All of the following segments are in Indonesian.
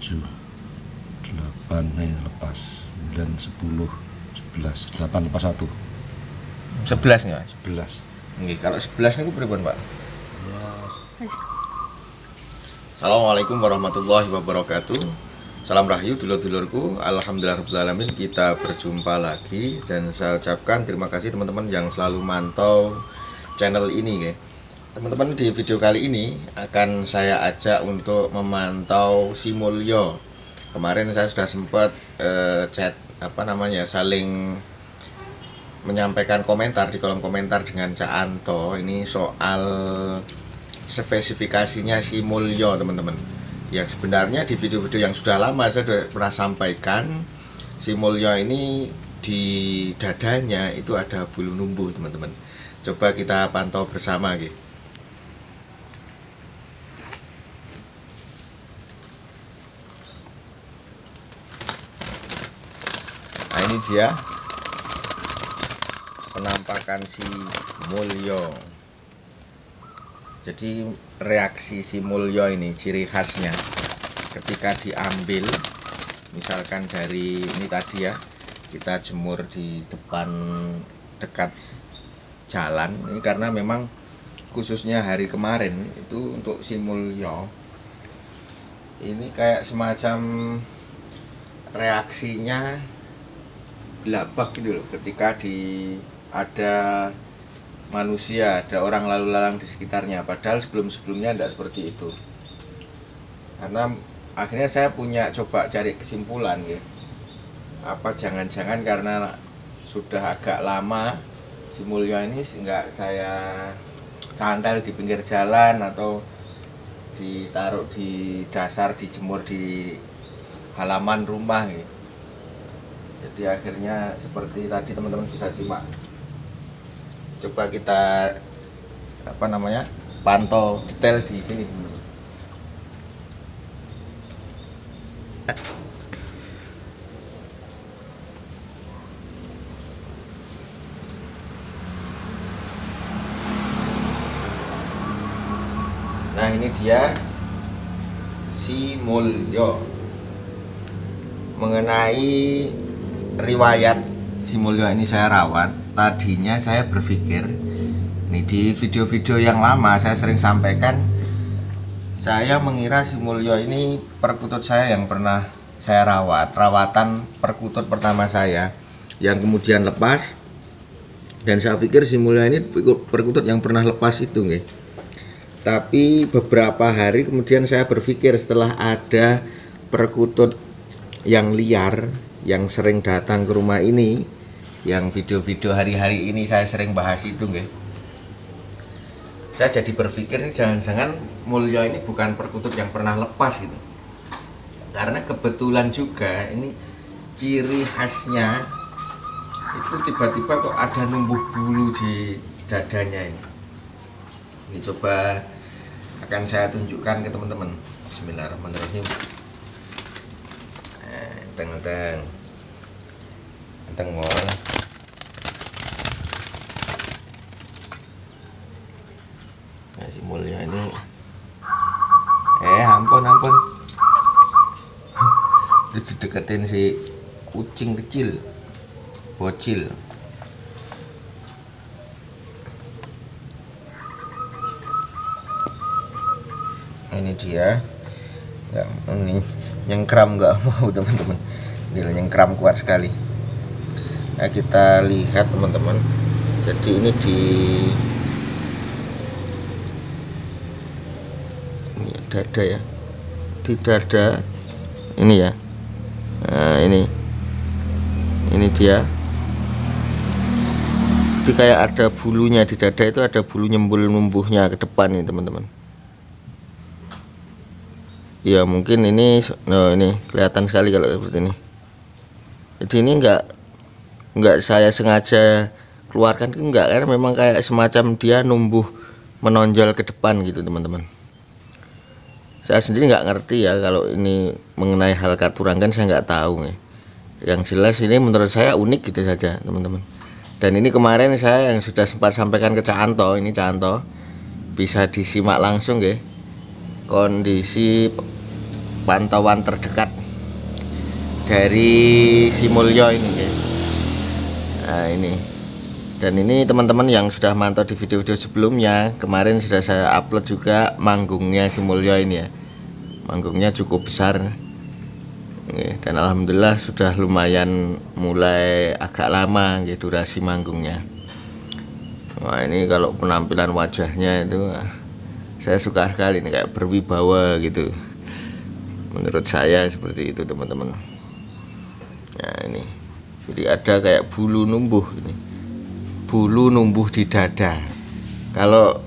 7 8 lepas 9 10 11 8 lepas 1 11 nih Mas. 11. Nggih, kalau 11 niku pripun, Pak? Ya, Assalamualaikum warahmatullahi wabarakatuh. Salam rahayu dulur-dulurku. Alhamdulillahirrahmanirrahim, kita berjumpa lagi dan saya ucapkan terima kasih teman-teman yang selalu mantau channel ini ya. Teman-teman, di video kali ini akan saya ajak untuk memantau si Mulyo. Kemarin saya sudah sempat chat saling menyampaikan komentar di kolom komentar dengan Cak Anto ini soal spesifikasinya si Mulyo, teman-teman. Yang sebenarnya di video-video yang sudah lama saya sudah pernah sampaikan si Mulyo ini di dadanya itu ada bulu numbuh, teman-teman. Coba kita pantau bersama gitu. Nah, ini dia penampakan si Mulyo. Jadi reaksi si Mulyo ini ciri khasnya ketika diambil, misalkan dari ini tadi ya, kita jemur di depan dekat jalan ini, karena memang khususnya hari kemarin itu untuk si Mulyo ini kayak semacam reaksinya gelabak gitu loh, ketika ada manusia, ada orang lalu lalang di sekitarnya, padahal sebelumnya tidak seperti itu. Karena akhirnya saya coba cari kesimpulan ya, apa jangan-jangan karena sudah agak lama si Mulyo ini nggak saya candal di pinggir jalan atau ditaruh di dasar, dijemur di halaman rumah gitu. Jadi akhirnya seperti tadi, teman-teman bisa simak. Coba kita pantau detail di sini. Nah, ini dia si Mulyo. Mengenai riwayat si Mulyo ini saya rawat. Tadinya saya berpikir, nih di video-video yang lama saya sering sampaikan, saya mengira si Mulyo ini perkutut saya yang pernah saya rawatan perkutut pertama saya yang kemudian lepas, dan saya pikir si Mulyo ini perkutut yang pernah lepas itu nggih. Tapi beberapa hari kemudian saya berpikir, setelah ada perkutut yang liar yang sering datang ke rumah ini, yang video-video hari-hari ini saya sering bahas itu nggih, saya jadi berpikir ini jangan-jangan Mulyo ini bukan perkutut yang pernah lepas gitu. Karena kebetulan juga ini ciri khasnya itu tiba-tiba kok ada numbuh bulu di dadanya ini. Ini coba akan saya tunjukkan ke teman-teman. Bismillahirrahmanirrahim. Enteng mau. Nah, si Mulyo ini ampun itu dideketin si kucing kecil bocil. Ini dia, ini nyengkram nggak mau, teman-teman. Ini nyengkram kuat sekali. Nah, kita lihat teman-teman. Jadi ini di dada ya, di dada ini ya. Nah, ini dia. Jadi kayak ada bulunya di dada, itu ada bulu nyembul-numbuhnya ke depan nih, teman-teman. Ya mungkin ini kelihatan sekali kalau seperti ini. Jadi ini enggak saya sengaja keluarkan, enggak, karena memang kayak semacam dia numbuh menonjol ke depan gitu, teman-teman. Saya sendiri nggak ngerti ya kalau ini mengenai hal katurangan, saya nggak tahu ya. Yang jelas ini menurut saya unik gitu saja, teman-teman. Dan ini kemarin saya yang sudah sempat sampaikan ke Cak Anto, ini Cak Anto bisa disimak langsung ya kondisi pantauan terdekat dari si Mulyo ini ya. Nah ini, dan ini teman-teman yang sudah mantau di video-video sebelumnya, kemarin sudah saya upload juga manggungnya si Mulyo ini ya. Manggungnya cukup besar dan alhamdulillah sudah lumayan mulai agak lama gitu durasi manggungnya. Wah ini kalau penampilan wajahnya itu saya suka sekali, ini kayak berwibawa gitu. Menurut saya seperti itu teman-teman. Nah ini, jadi ada kayak bulu numbuh ini. Bulu numbuh di dada. Kalau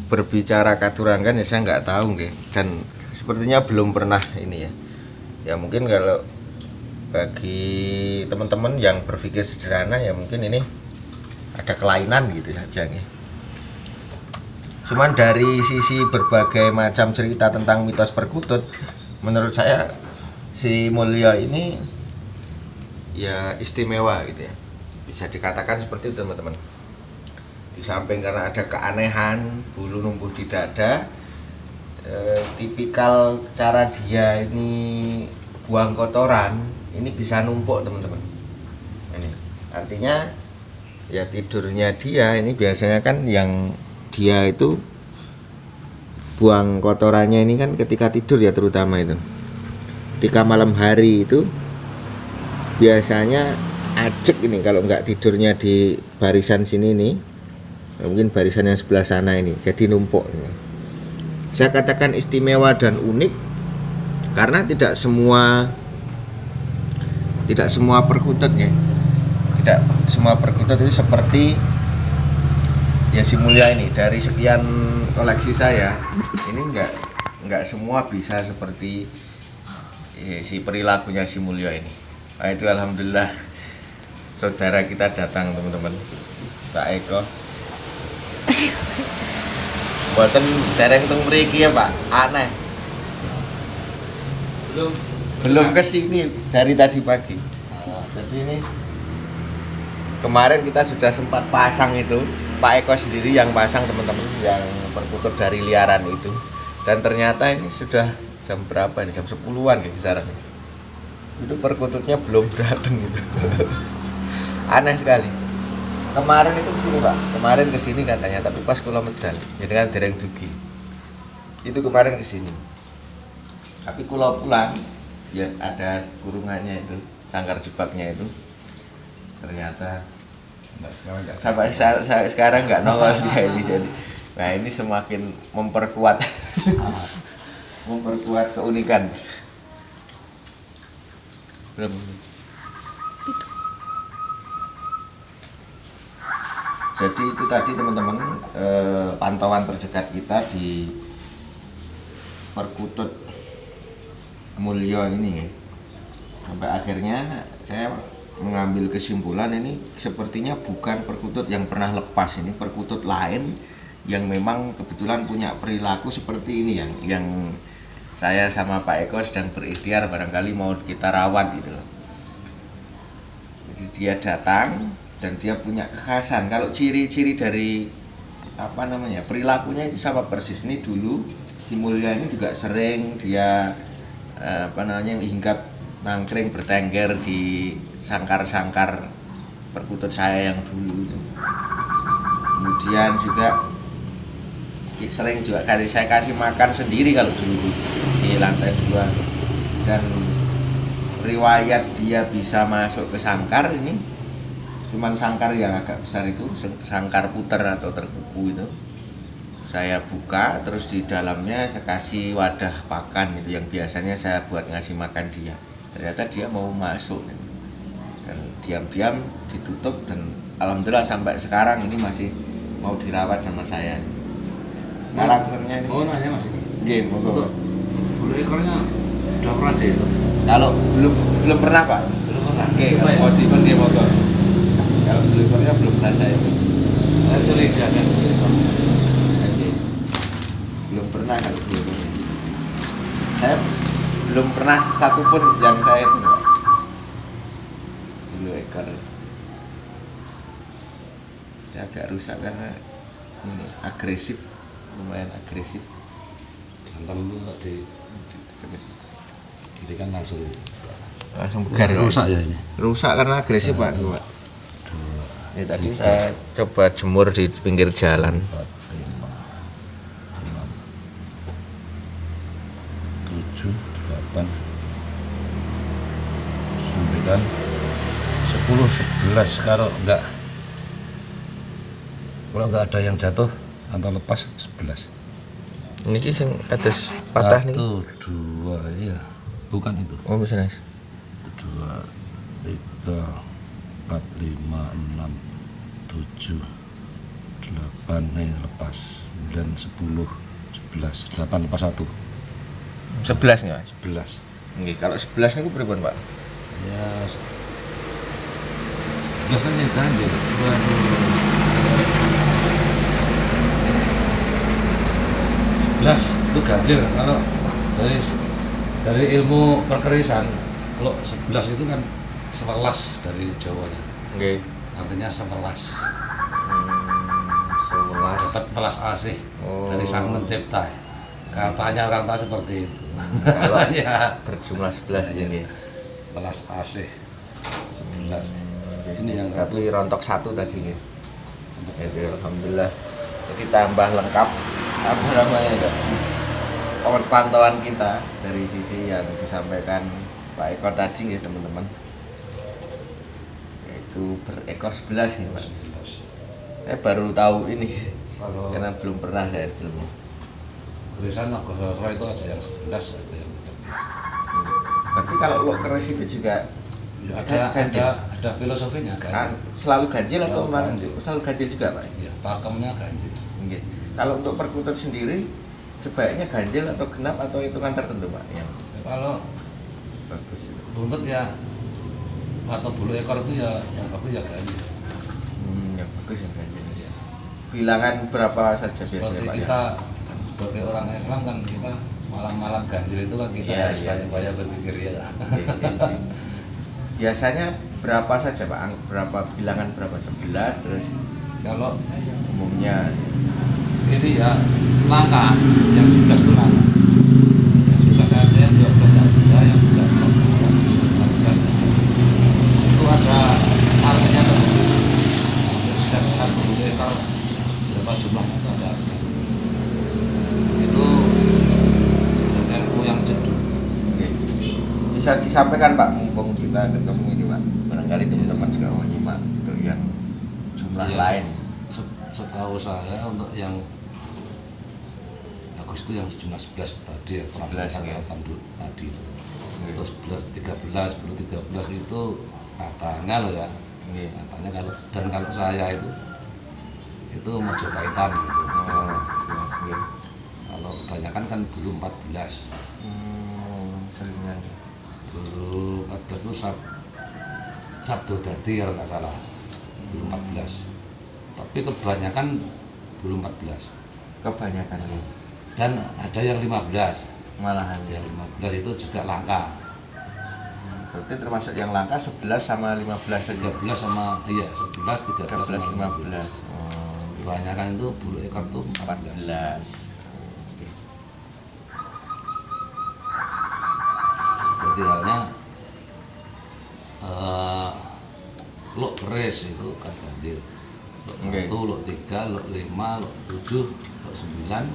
berbicara katurangan ya saya nggak tahu nggih, dan sepertinya belum pernah ini ya. Ya mungkin kalau bagi teman-teman yang berpikir sederhana ya mungkin ini ada kelainan gitu saja nih. Cuman dari sisi berbagai macam cerita tentang mitos perkutut, menurut saya si Mulyo ini ya istimewa gitu ya, bisa dikatakan seperti itu teman-teman. Di samping karena ada keanehan bulu numbuh di dada, tipikal cara dia ini buang kotoran ini bisa numpuk teman-teman. Ini artinya ya tidurnya dia ini biasanya kan yang dia itu buang kotorannya ini kan ketika tidur ya, terutama itu ketika malam hari itu biasanya ajek ini kalau nggak tidurnya di barisan sini nih, mungkin barisan yang sebelah sana ini, jadi numpuk ini. Saya katakan istimewa dan unik karena tidak semua perkutut ya, tidak semua perkutut itu seperti ya si Mulyo ini. Dari sekian koleksi saya ini enggak semua bisa seperti si perilakunya si Mulyo ini. Nah, itu alhamdulillah saudara kita datang teman-teman, Pak Eko. Buatan dereng teng mriki ya Pak, aneh. Belum kesini dari tadi pagi. Jadi ini kemarin kita sudah sempat pasang itu, Pak Eko sendiri yang pasang teman-teman, yang perkutut dari liaran itu. Dan ternyata ini sudah jam berapa ini? Jam 10-an gitu sekarang. Itu perkututnya belum datang gitu. Aneh sekali. Kemarin itu kesini Pak, kemarin kesini katanya, tapi pas kula medal, jadi kan dereng dugi. Itu kemarin kesini. Tapi kula pulang, ya ada kurungannya itu, sangkar jebaknya itu. Ternyata sampai sekarang nggak nongol dia ini jadi. Nah ini semakin memperkuat keunikan. Belum. Jadi itu tadi teman-teman pantauan terdekat kita di perkutut Mulyo ini. Sampai akhirnya saya mengambil kesimpulan ini sepertinya bukan perkutut yang pernah lepas, ini perkutut lain yang memang kebetulan punya perilaku seperti ini yang saya sama Pak Eko sedang berikhtiar barangkali mau kita rawat gitu loh. Jadi dia datang dan dia punya kekhasan. Kalau ciri-ciri dari perilakunya itu sama persis. Ini dulu si Mulyo ini juga sering dia hinggap nangkring bertengger di sangkar-sangkar perkutut saya yang dulu. Kemudian juga sering juga saya kasih makan sendiri kalau dulu di lantai 2. Dan riwayat dia bisa masuk ke sangkar ini cuman sangkar yang agak besar itu, sangkar puter atau terkuku itu. Saya buka, terus di dalamnya saya kasih wadah pakan itu yang biasanya saya buat ngasih makan dia. Ternyata dia mau masuk dan diam-diam ditutup, dan alhamdulillah sampai sekarang ini masih mau dirawat sama saya. Karakternya ini. Oh nanya Mas. Game, Untuk bulu ekornya udah pernah itu? Kalau belum pernah Pak. Belum pernah. Oke, kalau mau diikat dia motor. Kalau bulu ekornya belum pernah saya. Curiga kan? Belum pernah kalau bulu ekornya. Saya belum pernah satupun yang saya itu Pak. Bulu ekor. Dia agak rusak karena ini agresif, lumayan agresif. Gampang lu tadi. kiri kan langsung pegar ya. rusak ya ini. Rusak karena agresif Pak. Pak. Ya, tadi saya coba jemur di pinggir jalan. 4, 5, 6, 7, 8, 9, 10, 11. Kalau enggak ada yang jatuh atau lepas 11. Ini sing atas patah nih. 1, 2, iya. Bukan itu. Oh, bisa Mas. 2, 3, 4, 5, 6, 7, 8, nih lepas 9, 10, 11, 8 lepas 1, 11 nih Mas. 11. Nggih, kalau 11 niku pripun Pak? Ya 11 kan yang ganjil. 11 itu ganjil. Kalau dari ilmu perkerisan, kalau 11 itu kan sewelas dari Jawanya, Nggih. artinya sewelas. 11. Dapat welas asih Oh. dari Sang Pencipta. Katanya orang tua seperti itu. Kalau Ya, berjumlah 11 Iya. nggih. welas asih 11. Ini yang Tapi rontok 1 tadi nggih. Jadi alhamdulillah. Jadi tambah lengkap apa namanya itu? Pantauan kita dari sisi yang disampaikan Pak Eko tadi nggih teman-teman. Yaitu berekor 11 nih Pak. 11. Saya baru tahu ini Kalau karena belum pernah saya sebelumnya. tulisan Agosora itu aja yang 11 aja yang gitu. Berarti kalau lo keris itu juga Ya, ganjil? ada filosofinya kan kan. selalu ganjil atau Selalu memang ganjil. selalu ganjil juga Pak? Ya, pakemnya ganjil. Nggih. Kalau untuk perkutut sendiri sebaiknya ganjil atau genap atau hitungan tertentu Pak yang Ya, kalau bagus itu? buntut ya atau bulu ekor itu ya yang bagus ya ganjil. Yang bagus yang ganjil. Ya. Bilangan berapa saja biasanya Seperti Pak ya? kita sebagai orang Islam kan kita malam-malam ganjil itu kan kita Iya, harus iya. banyak berzikir ya. Iya. Biasanya berapa saja Pak? Berapa bilangan berapa? 11 terus Kalau umumnya ini ya langka yang 11 itu langka. Yang 11 saja yang 12 saja yang 13 lakukan. Itu ada artinya tersendiri. Setiap satu ekor berapa jumlahnya itu ada artinya. Itu ilmu yang jenuh. Oke. Bisa disampaikan Pak, mumpung kita ketemu ini Pak. Barangkali teman-teman juga mau nyimak untuk yang jumlah Iya, lain. Setahu saya untuk yang bagus itu yang jumlah 11 tadi ya, 11 ya. tadi. Oke. Terus 13 itu katanya loh ya. Oke. Katanya kalau saya itu Mojopahitan gitu. Oh, iya. Kalau kebanyakan kan dulu 14. Selingan. Dulu 14 itu Sabdo Dadi kalau nggak salah. Dulu 14. Tapi kebanyakan dulu 14. Kebanyakan ya. Dan ada yang 15. Malahan ya. Yang 15 itu juga langka. Berarti termasuk yang langka 11 sama 15 saja. 13 sama 11, 13 13 sama 15. Oh, kebanyakan itu bulu ekor tuh 14. 14. Seperti halnya lok keris itu kan ganjil. Lok Oke. 1, lok 3, lok 5, lok 7, lok 9,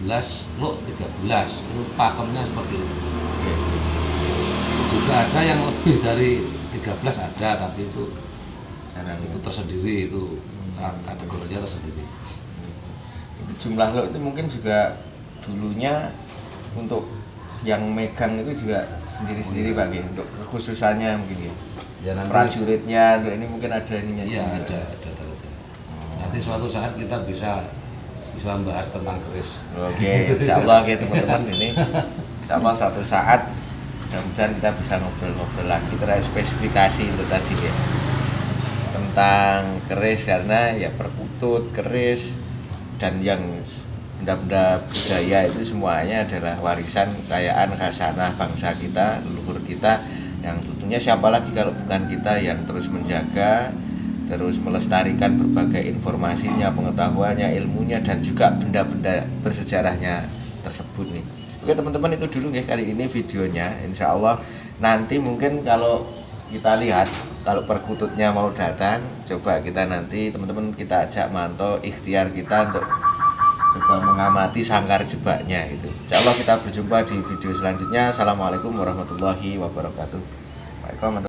11, lok 13. Itu pakemnya seperti itu. Oke. Juga ada yang lebih dari 13 ada, tapi itu Sekarang itu tersendiri, itu kategorinya tersendiri. jumlah lo itu mungkin juga dulunya untuk yang megang itu juga sendiri-sendiri Pak Ki, untuk kekhususannya mungkin ya. Ya nanti Prajuritnya untuk ini mungkin ada ininya ya sendiri. ada. Nanti suatu saat kita bisa membahas tentang keris. Oke, insya Allah ya teman-teman ini. Insya Allah suatu saat mudah-mudahan kita bisa ngobrol-ngobrol lagi terkait spesifikasi itu tadi ya. Tentang keris karena ya perkutut, keris dan yang benda-benda budaya itu semuanya adalah warisan kekayaan khasanah bangsa kita, leluhur kita yang tentunya siapa lagi kalau bukan kita yang terus menjaga, terus melestarikan berbagai informasinya, pengetahuannya, ilmunya dan juga benda-benda bersejarahnya tersebut nih. Oke teman-teman, itu dulu ya kali ini videonya. Insya Allah nanti mungkin kalau kita lihat kalau perkututnya mau datang, coba kita nanti teman-teman kita ajak mantau ikhtiar kita untuk coba mengamati sangkar jebaknya gitu. Insya Allah kita berjumpa di video selanjutnya. Assalamualaikum warahmatullahi wabarakatuh. Waalaikumsalam.